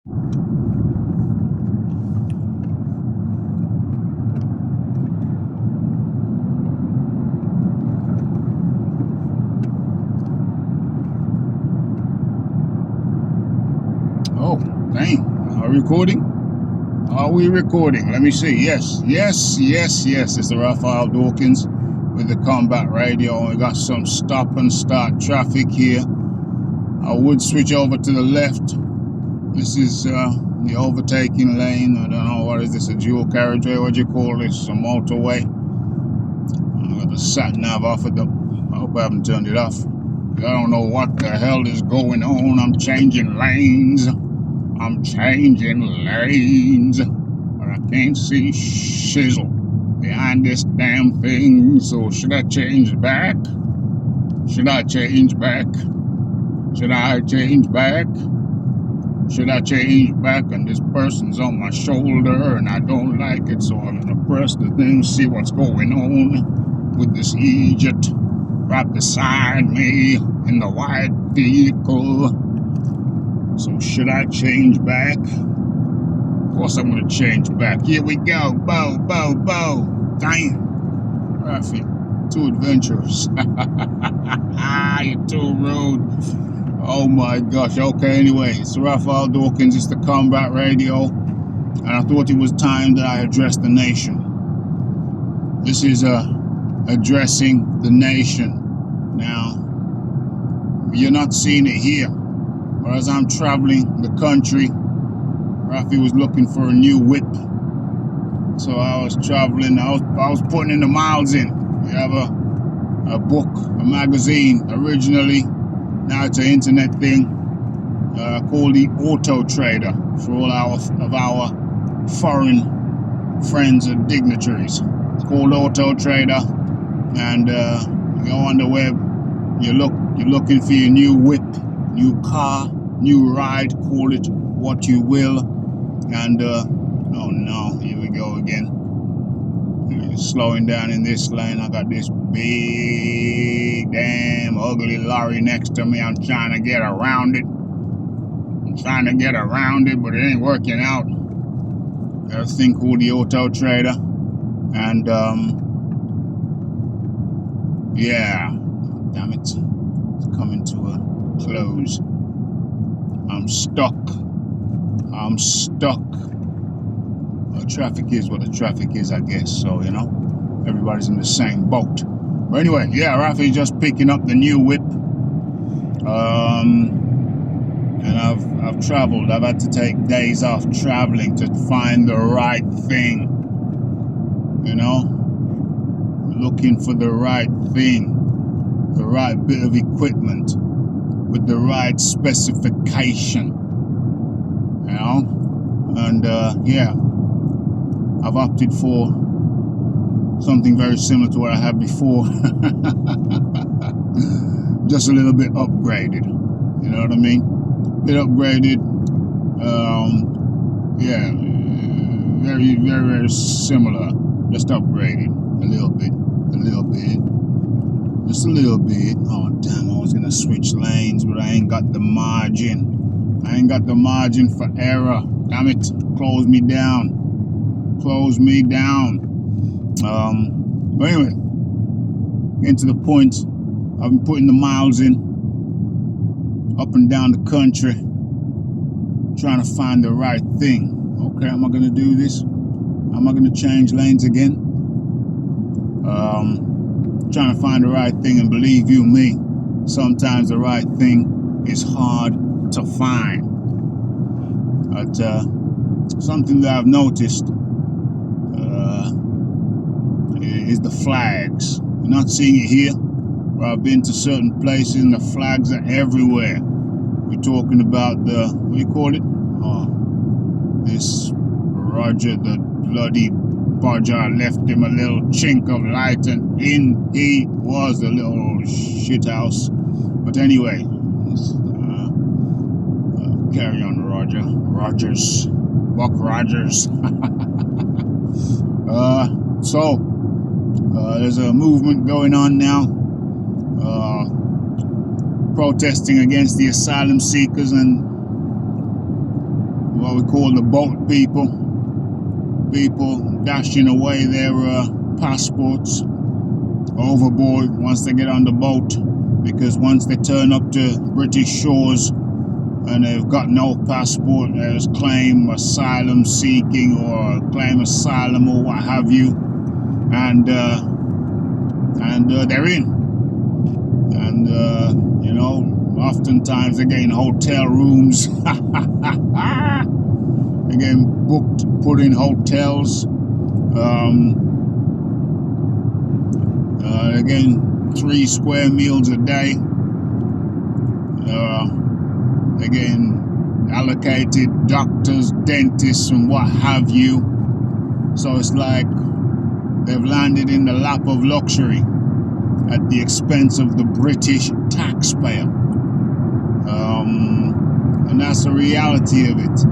Oh, dang. Are we recording? Are we recording? Let me see. Yes. It's the Raphael Dawkins with the combat radio. We got some stop and start traffic here. I would switch over to the left. This is the overtaking lane. I don't know, what is this, a dual carriageway? What do you call this? A motorway? I got the sat nav off at the... I hope I haven't turned it off. I don't know what the hell is going on. I'm changing lanes. But I can't see shizzle behind this damn thing. So should I change back? Should I change back? And this person's on my shoulder and I don't like it, so I'm gonna press the thing, see what's going on with this Egypt right beside me in the white vehicle. So should I change back? Of course I'm gonna change back. Here we go. Bow. Damn. Rafi, too adventurous. You're too rude. Oh my gosh. Okay, anyway, it's Raphael Dawkins, it's the combat radio, and I thought it was time that I address the nation. This is addressing the nation. Now, you're not seeing it here, but as I'm traveling the country, Rafi was looking for a new whip. So I was traveling, I was putting in the miles in. We have a book, a magazine originally. Now it's an internet thing called the Auto Trader for all our foreign friends and dignitaries. It's called Auto Trader, and you go on the web. You're looking for your new whip, new car, new ride. Call it what you will. And oh no, here we go again. Slowing down in this lane. I got this big damn ugly lorry next to me. I'm trying to get around it. But it ain't working out. Got a thing called the Auto Trader. And yeah, damn it, it's coming to a close. I'm stuck. Well, traffic is what the traffic is, I guess. So, you know, everybody's in the same boat. But anyway, yeah, Rafi's just picking up the new whip. And I've traveled. I've had to take days off traveling to find the right thing. You know, looking for the right thing, the right bit of equipment with the right specification. You know, and yeah, I've opted for something very similar to what I had before, just a little bit upgraded. You know what I mean? Bit upgraded. Yeah, very, very, very similar. Just upgraded a little bit, just a little bit. Oh damn! I was gonna switch lanes, but I ain't got the margin. For error. Damn it! Close me down. But anyway, getting to the point. I've been putting the miles in, up and down the country, trying to find the right thing. Okay, am I gonna do this? Am I gonna change lanes again? Trying to find the right thing, and believe you me, sometimes the right thing is hard to find. But something that I've noticed is the flags. You're not seeing it here, but I've been to certain places and the flags are everywhere. We're talking about the, what do you call it? Oh, this Roger the bloody bodger left him a little chink of light and in he was, a little shit house. But anyway, carry on, Buck Rogers. So there's a movement going on now, protesting against the asylum seekers and what we call the boat people. People dashing away their passports overboard once they get on the boat, because once they turn up to British shores and they've got no passport, they just claim asylum seeking or claim asylum or what have you, and they're in. And you know, oftentimes they're getting hotel rooms. They're getting booked, put in hotels. They're getting 3 square meals a day. They're getting allocated doctors, dentists, and what have you. So it's like they've landed in the lap of luxury at the expense of the British taxpayer. And that's the reality of it.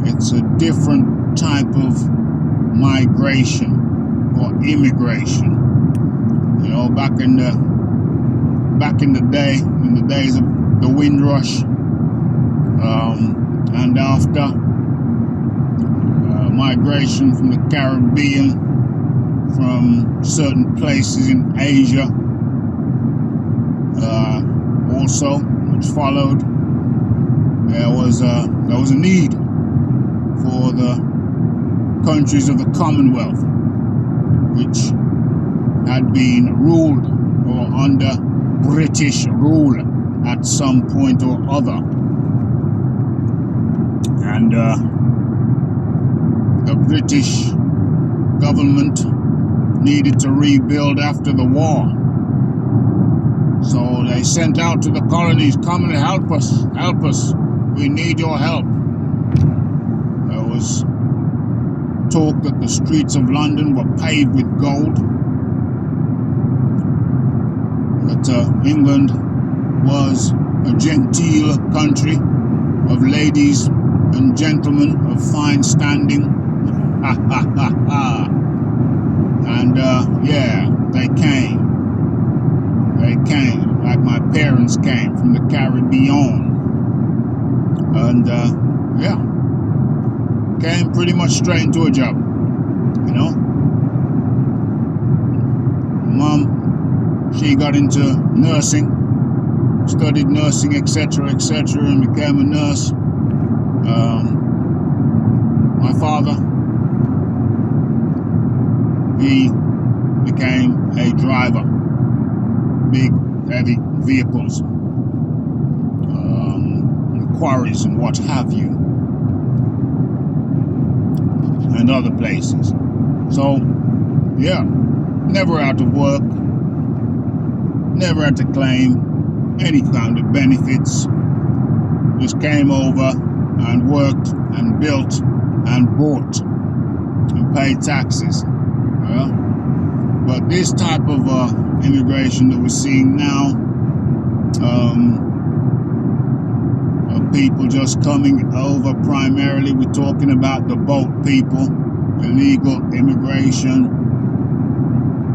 It's a different type of migration or immigration. You know, back in the day, in the days of the Windrush, and after, migration from the Caribbean, from certain places in Asia, also, which followed. There was a need for the countries of the Commonwealth, which had been ruled or under British rule at some point or other. And the British government needed to rebuild after the war. So they sent out to the colonies, come and help us, we need your help. There was talk that the streets of London were paved with gold, that England was a genteel country of ladies and gentlemen of fine standing. And yeah, they came, like my parents came from the Caribbean. And yeah, came pretty much straight into a job, you know. Mom, she got into nursing, studied nursing, etc., and became a nurse. My father, he became a driver, big, heavy vehicles, quarries and what have you, and other places. So, yeah, never out of work, never had to claim any kind of benefits. Just came over and worked and built and bought and paid taxes. Yeah? But this type of immigration that we're seeing now, people just coming over primarily, we're talking about the boat people, illegal immigration,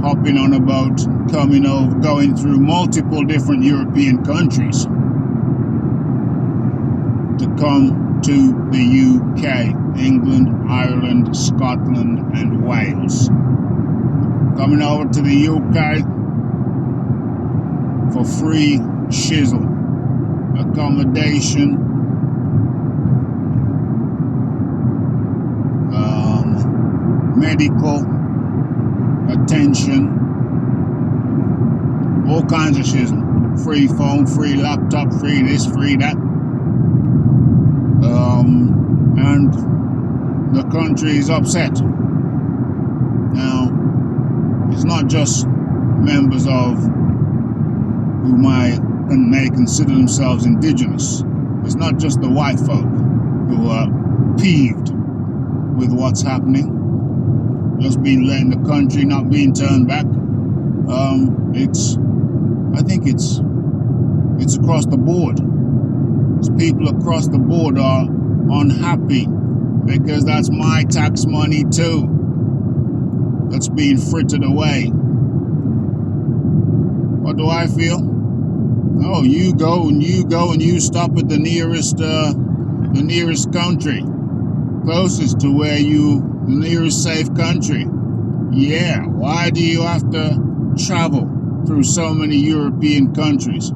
hopping on a boat, coming over, going through multiple different European countries to come to the UK, England, Ireland, Scotland, and Wales. Coming over to the UK for free shizzle, accommodation, medical attention, all kinds of shizzle. Free phone, free laptop, free this, free that. And the country is upset. Now, it's not just members of who may consider themselves indigenous. It's not just the white folk who are peeved with what's happening, just being let in the country, not being turned back. I think it's across the board. It's people across the board are unhappy because that's my tax money too that's being frittered away. What do I feel? Oh, you go and you stop at the nearest the nearest country, closest to where the nearest safe country. Yeah, why do you have to travel through so many European countries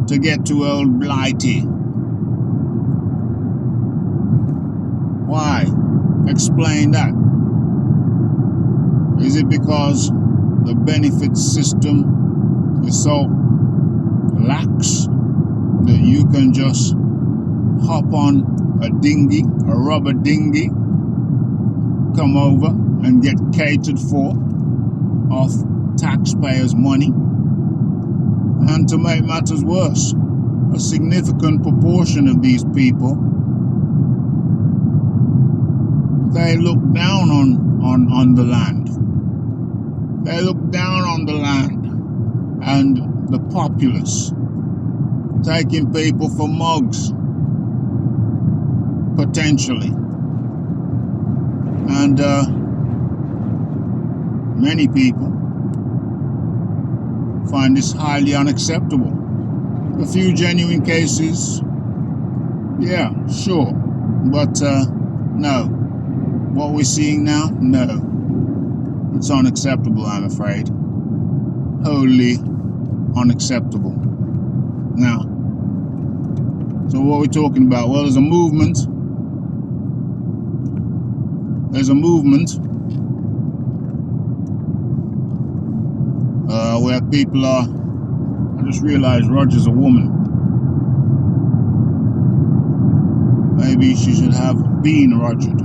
to get to old Blighty? Why? Explain that. Is it because the benefit system is so lax that you can just hop on a dinghy, a rubber dinghy, come over and get catered for off taxpayers' money? And to make matters worse, a significant proportion of these people, they look down on the land. They look down on the land and the populace, taking people for mugs, potentially. And many people find this highly unacceptable. A few genuine cases, yeah, sure. But no. What we're seeing now, no. It's unacceptable, I'm afraid. Wholly unacceptable. Now, so what we're talking about? Well, there's a movement. Where people are. I just realized Roger's a woman. Maybe she should have been Rogered.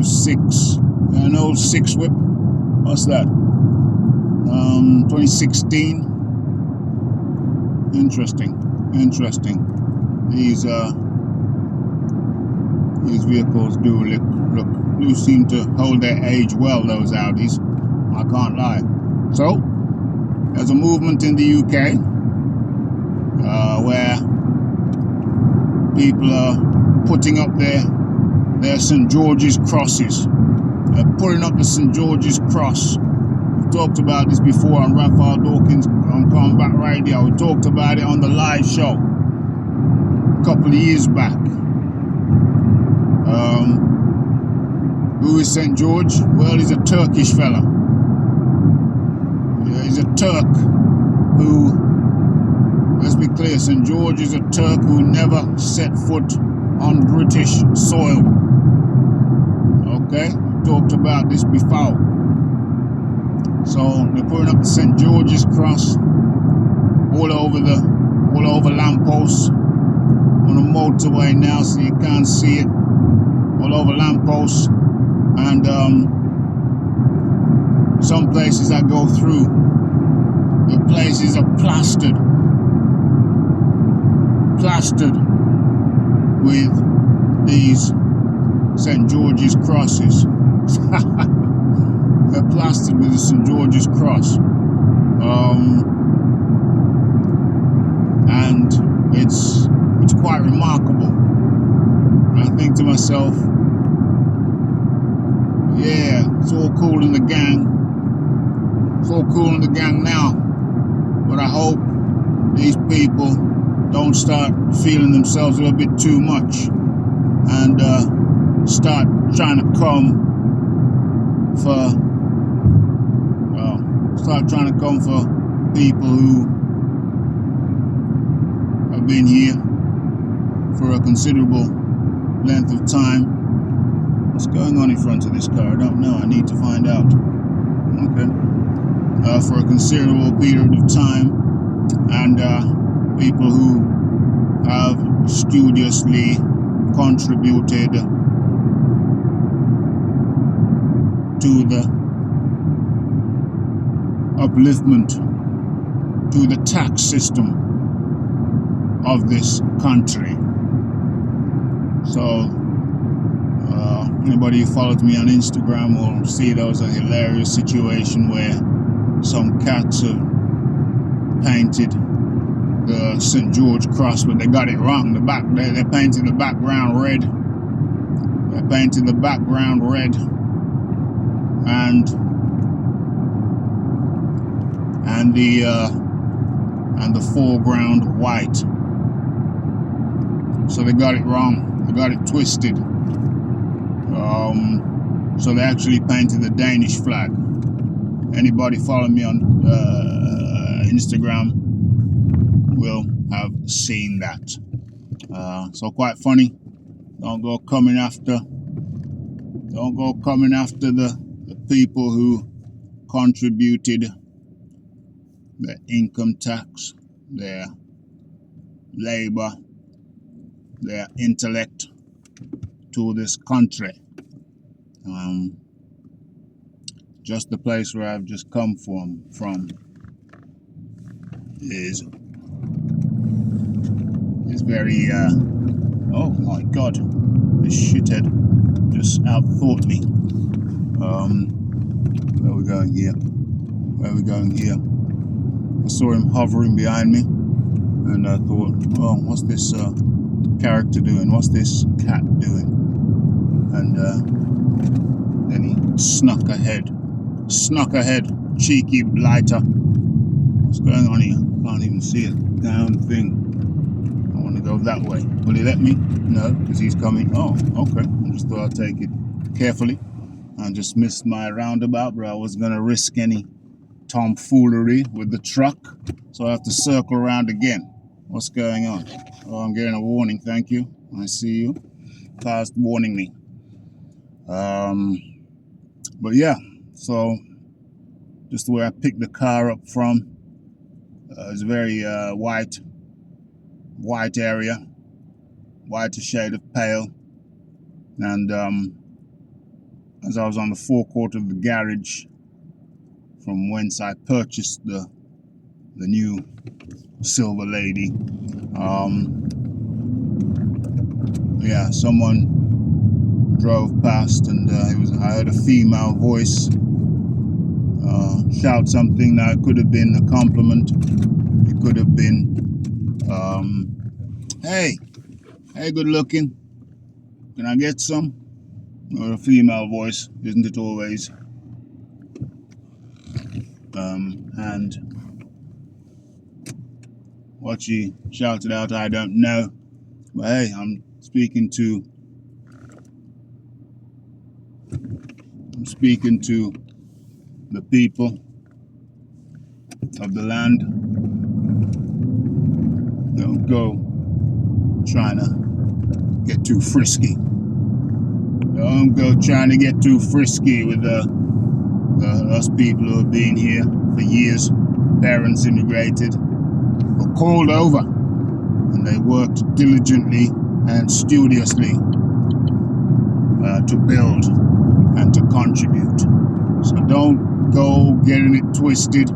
06, an old 6 whip. What's that? 2016. Interesting. These vehicles do seem to hold their age well, those Audis. I can't lie. So, there's a movement in the UK where people are putting up their St. George's crosses. They're putting up the St. George's cross. We've talked about this before on Raphael Dawkins on Combat Radio. We talked about it on the live show a couple of years back. Who is St. George? Well, he's a Turkish fella. Yeah, he's a Turk who, let's be clear, St. George is a Turk who never set foot on British soil. Okay, we talked about this before. So they're putting up the St. George's cross all over lampposts on the motorway now, so you can't see it. All over lampposts, and some places I go through, the places are plastered with these St. George's crosses. They're plastered with the St. George's cross, and it's quite remarkable. I think to myself, yeah, it's all cool in the gang. It's all cool in the gang now. But I hope these people don't start feeling themselves a little bit too much and start trying to come for people who have been here for a considerable length of time. What's going on in front of this car? I don't know. I need to find out. Okay. For a considerable period of time, and people who have studiously contributed to the upliftment, to the tax system of this country. So anybody who follows me on Instagram will see there was a hilarious situation where some cats have painted the St. George cross, but they got it wrong. They painted the background red. They painted the background red, and and the foreground white. So they got it wrong. They got it twisted. So they actually painted the Danish flag. Anybody follow me on Instagram will have seen that. So quite funny. Don't go coming after the people who contributed their income tax, their labor, their intellect to this country. Just the place where I've just come from is very oh my god, this shithead just outthought me. Where are we going here? I saw him hovering behind me, and I thought, oh, what's this character doing? What's this cat doing? And then he snuck ahead, cheeky blighter. What's going on here? I can't even see a damn thing. I want to go that way. Will he let me? No, because he's coming. Oh, okay. I just thought I'd take it carefully. I just missed my roundabout, but I was going to risk any tomfoolery with the truck, so I have to circle around again. What's going on? Oh, I'm getting a warning. Thank you. I see you. Car's warning me. But yeah, so just where I picked the car up from, it's very white area, whiter shade of pale. And as I was on the forecourt of the garage from whence I purchased the new Silver Lady, yeah, someone drove past, and I heard a female voice shout something that could have been a compliment. It could have been, hey, good looking, can I get some? Or a female voice, isn't it always? And what she shouted out, I don't know. But hey, I'm speaking to the people of the land. Don't go trying to get too frisky. Don't go trying to get too frisky with us people who have been here for years. Parents immigrated, were called over, and they worked diligently and studiously to build and to contribute. So don't go getting it twisted.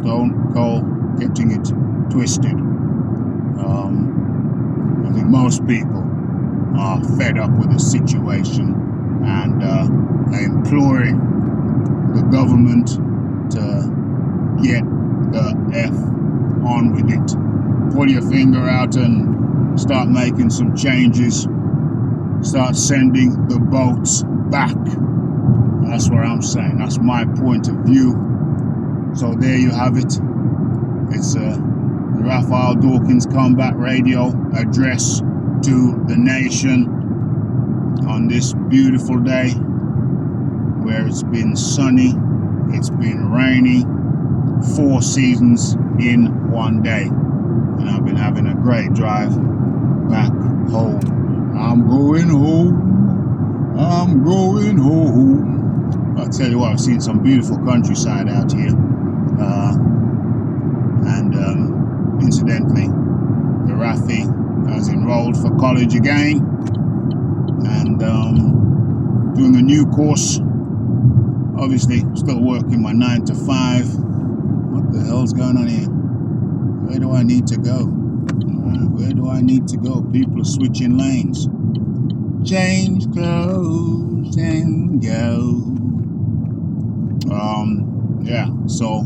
Don't go getting it twisted. I think most people are fed up with the situation and are imploring the government to get the F on with it. Pull your finger out and start making some changes. Start sending the boats back. That's what I'm saying. That's my point of view. So there you have it. It's the Raphael Dawkins Combat Radio address to the nation on this beautiful day where it's been sunny, it's been rainy, 4 seasons in one day. And I've been having a great drive back home. I'm going home. I'll tell you what, I've seen some beautiful countryside out here. Incidentally, the Rafi has enrolled for college again and doing a new course. Obviously, still working my 9 to 5. What the hell's going on here? Where do I need to go? Where do I need to go? People are switching lanes. Change clothes and go. Yeah, so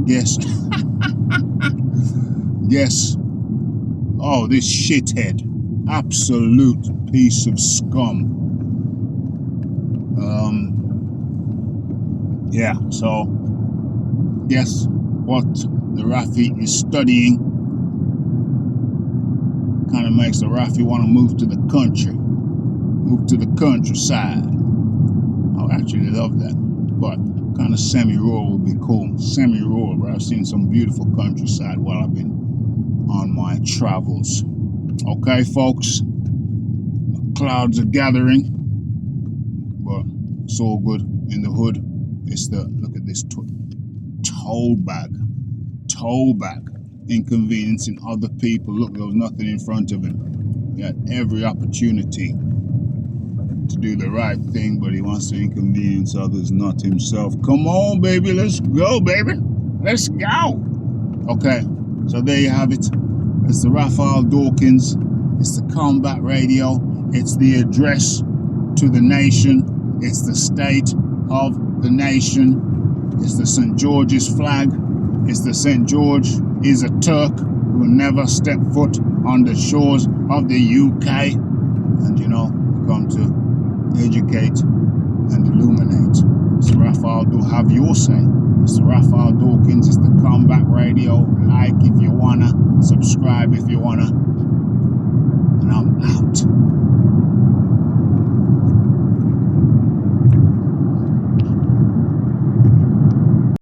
guess oh, this shithead, absolute piece of scum. Yeah, so guess what the Rafi is studying. Kind of makes the Rafi want to move to the country, move to the countryside. I actually love that, but kind of semi-rural would be cool. Semi-rural, but I've seen some beautiful countryside while I've been on my travels. Okay, folks, the clouds are gathering, but it's all good in the hood. It's the, look at this toll bag, inconveniencing other people. Look, there was nothing in front of him. He had every opportunity to do the right thing, but he wants to inconvenience others, not himself. Come on, baby, let's go, baby. Let's go. Okay, so there you have it. It's the Raphael Dawkins. It's the combat radio. It's the address to the nation. It's the state of the nation. It's the St. George's flag. It's the St. George is a Turk who will never step foot on the shores of the UK. And you know, we come to educate and illuminate. So Raphael, do have your say. It's the Raphael Dawkins. It's the combat radio. Like if you wanna, subscribe if you wanna. And I'm